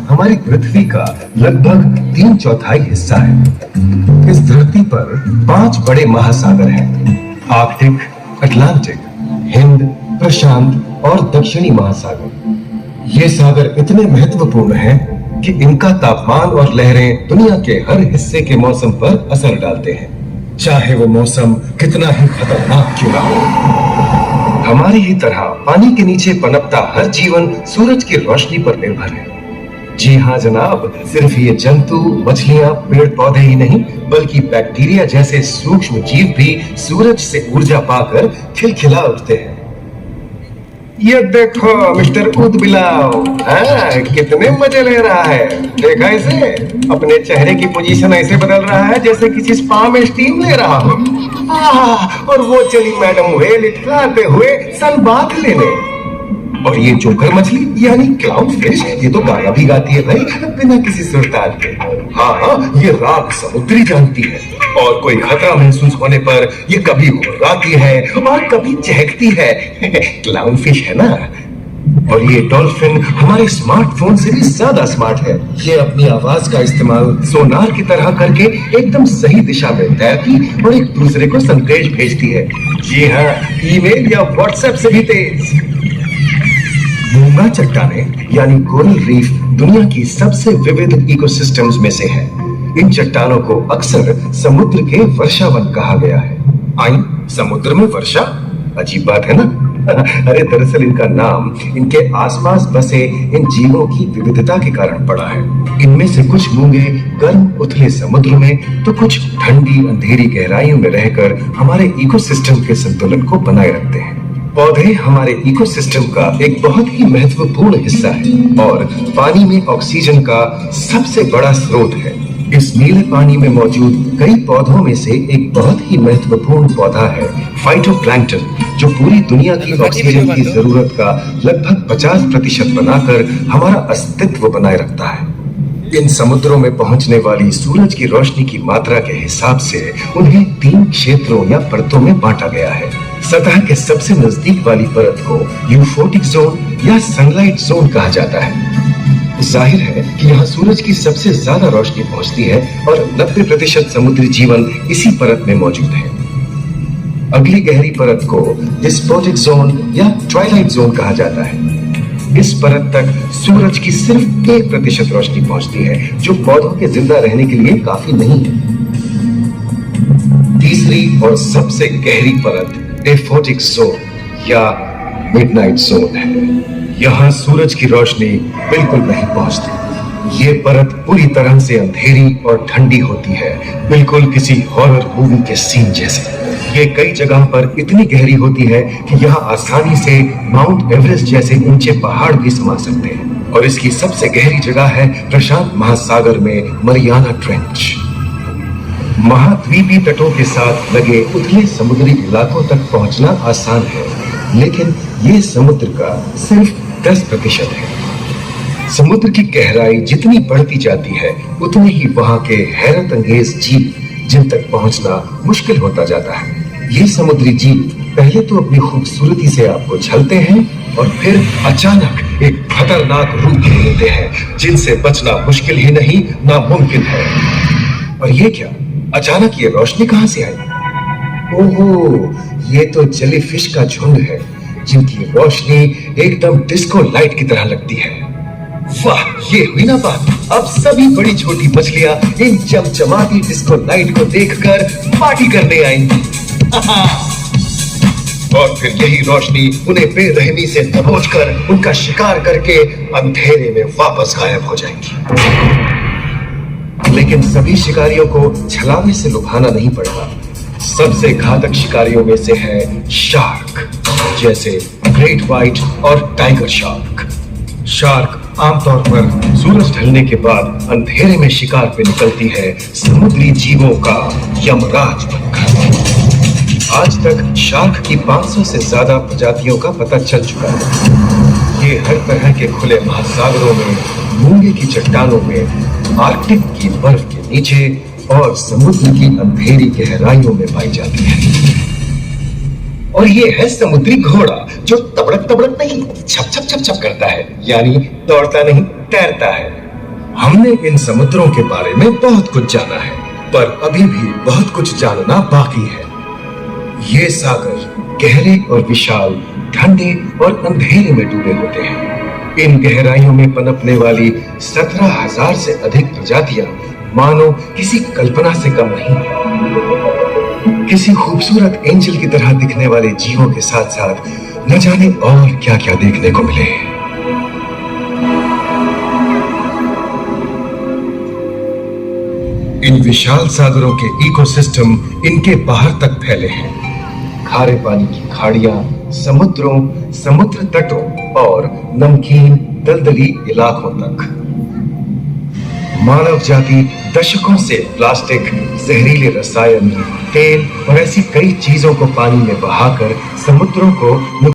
हमारी पृथ्वी का लगभग 3/4 हिस्सा है। इस धरती पर 5 बड़े महासागर हैं: आर्कटिक, अटलांटिक, हिंद, प्रशांत और दक्षिणी महासागर। ये सागर इतने महत्वपूर्ण हैं कि इनका तापमान और लहरें दुनिया के हर हिस्से के मौसम पर असर डालते हैं, चाहे वो मौसम कितना ही खतरनाक क्यों ना हो। हमारी ही तरह पानी के नीचे पनपता हर जीवन सूरज की रोशनी पर निर्भर है। जी हाँ जनाब, सिर्फ ये जंतु, मछलियाँ, पेड़ पौधे ही नहीं बल्कि बैक्टीरिया जैसे सूक्ष्म जीव भी सूरज से ऊर्जा पाकर खिलखिला उठते हैं। ये देखो मिस्टर ऊदबिलाव, कितने मजे ले रहा है। देखा इसे, अपने चेहरे की पोजीशन ऐसे बदल रहा है जैसे किसी स्पा में स्टीम ले रहा हो। और वो चली मैडम व्हेल इटलाते हुए सन बाथ लेने। और ये जोकर मछली यानी क्लाउन फिश, ये तो गाया भी गाती है भाई, बिना किसी सुरताल के। हाँ, ये राग समुद्री जानती है और कोई खतरा महसूस होने पर ये कभी हुर्राती है और कभी चहकती है। क्लाउन फिश है ना। और ये डॉल्फिन हमारे स्मार्टफोन से भी ज्यादा स्मार्ट है। ये अपनी आवाज का इस्तेमाल सोनार की तरह करके एकदम सही दिशा में तैरती और एक दूसरे को संदेश भेजती है। जी हाँ, ईमेल या व्हाट्सएप से भी तेज। मूंगा चट्टाने यानी कोरल रीफ दुनिया की सबसे विविध इकोसिस्टम्स में से है। इन चट्टानों को अक्सर समुद्र के वर्षावन कहा गया है। आई, समुद्र में वर्षा, अजीब बात है ना। अरे दरअसल इनका नाम इनके आसपास बसे इन जीवों की विविधता के कारण पड़ा है। इनमें से कुछ मूंगे गर्म उथले समुद्र में तो कुछ ठंडी अंधेरी गहराइयों में रहकर हमारे इकोसिस्टम के संतुलन को बनाए रखते हैं। पौधे हमारे इकोसिस्टम का एक बहुत ही महत्वपूर्ण हिस्सा है और पानी में ऑक्सीजन का सबसे बड़ा स्रोत है। इस नीले पानी में मौजूद कई पौधों में से एक बहुत ही महत्वपूर्ण पौधा है फाइटोप्लैंक्टन, जो पूरी दुनिया की ऑक्सीजन की जरूरत का लगभग 50% बनाकर हमारा अस्तित्व बनाए रखता है। इन समुद्रों में पहुंचने वाली सूरज की रोशनी की मात्रा के हिसाब से उन्हें 3 क्षेत्रों या परतों में बांटा गया है। सतह के सबसे नजदीक वाली परत को यूफोटिक जोन या सनलाइट जोन कहा जाता है। जाहिर है कि यहाँ सूरज की सबसे ज्यादा रोशनी पहुंचती है और 90% समुद्री जीवन इसी परत में मौजूद है। अगली गहरी परत को डिस्पोटिक जोन या ट्वाइलाइट जोन कहा जाता है। इस परत तक सूरज की सिर्फ 1% रोशनी पहुंचती है, जो पौधों के जिंदा रहने के लिए काफी नहीं है। तीसरी और सबसे गहरी परत एफोटिक जोन या मिडनाइट जोन है। यहाँ सूरज की रोशनी बिल्कुल नहीं पहुंचती। ये परत पूरी तरह से अंधेरी और ठंडी होती है, बिल्कुल किसी हॉरर मूवी के सीन जैसे। ये कई जगह पर इतनी गहरी होती है कि यहाँ आसानी से माउंट एवरेस्ट जैसे ऊंचे पहाड़ भी समा सकते हैं। और इसकी सबसे गहरी जगह है प्रशांत महासागर में मरियाना ट्रेंच। महाद्वीपीय तटों के साथ लगे उथले समुद्री इलाकों तक पहुंचना आसान है, लेकिन ये समुद्र का सिर्फ 10% है। समुद्र की गहराई जितनी बढ़ती जाती है उतनी ही वहां के हैरत अंगेज जीव जिन तक पहुंचना मुश्किल होता जाता है। ये समुद्री जीव पहले तो अपनी खूबसूरती से आपको छलते हैं और फिर अचानक एक खतरनाक रूप ले लेते हैं जिनसे बचना मुश्किल ही नहीं नामुमकिन है। और ये क्या, अचानक ये रोशनी कहां से आई? ओहो, ये तो जेलीफिश का झुंड है जिनकी रोशनी एकदम डिस्को लाइट की तरह लगती है। वाह, ये हुई ना बात। अब सभी बड़ी छोटी मछलियां इन चमचमाती डिस्को लाइट को देखकर पार्टी करने आएंगी। और फिर यही रोशनी उन्हें बेरहमी से दबोचकर उनका शिकार करके अंधेरे में वापस गायब हो जाएंगी। लेकिन सभी शिकारियों को छलावे से लुभाना नहीं पड़ेगा। सबसे घातक शिकारियों में से है शार्क, जैसे ग्रेट व्हाइट और टाइगर शार्क। शार्क आमतौर पर सूरज ढलने के बाद अंधेरे में शिकार पे निकलती है समुद्री जीवों का यमराज बनकर। आज तक शार्क की 500 से ज्यादा प्रजातियों का पता चल चुका है। ये हर तरह के खुले महासागरों में, मूंगे की चट्टानों में, आर्कटिक की बर्फ के नीचे और समुद्र की अंधेरी गहराइयों में पाई जाती है। और ये है समुद्री घोड़ा, जो तबड़क तबड़क नहीं, छप छप छप छप करता है, यानी दौड़ता नहीं तैरता है। हमने इन समुद्रों के बारे में बहुत कुछ जाना है, पर अभी भी बहुत कुछ जानना बाकी है। ये सागर गहरे और विशाल, ठंडे और अंधेरे में डूबे होते हैं। इन गहराइयों में पनपने वाली 17,000 से अधिक प्रजातियां मानो किसी कल्पना से कम नहीं। किसी खूबसूरत एंजल की तरह दिखने वाले जीवों के साथ साथ न जाने और क्या क्या देखने को मिले। इन विशाल सागरों के इकोसिस्टम इनके बाहर तक फैले हैं। खारे पानी की खाड़ियां, समुद्रों, समुद्र तटों और नमकीन दलदली इलाकों तक। मानव जाति दशकों से प्लास्टिक, जहरीले रसायन, तेल और ऐसी कई चीजों को पानी में बहाकर समुद्रों को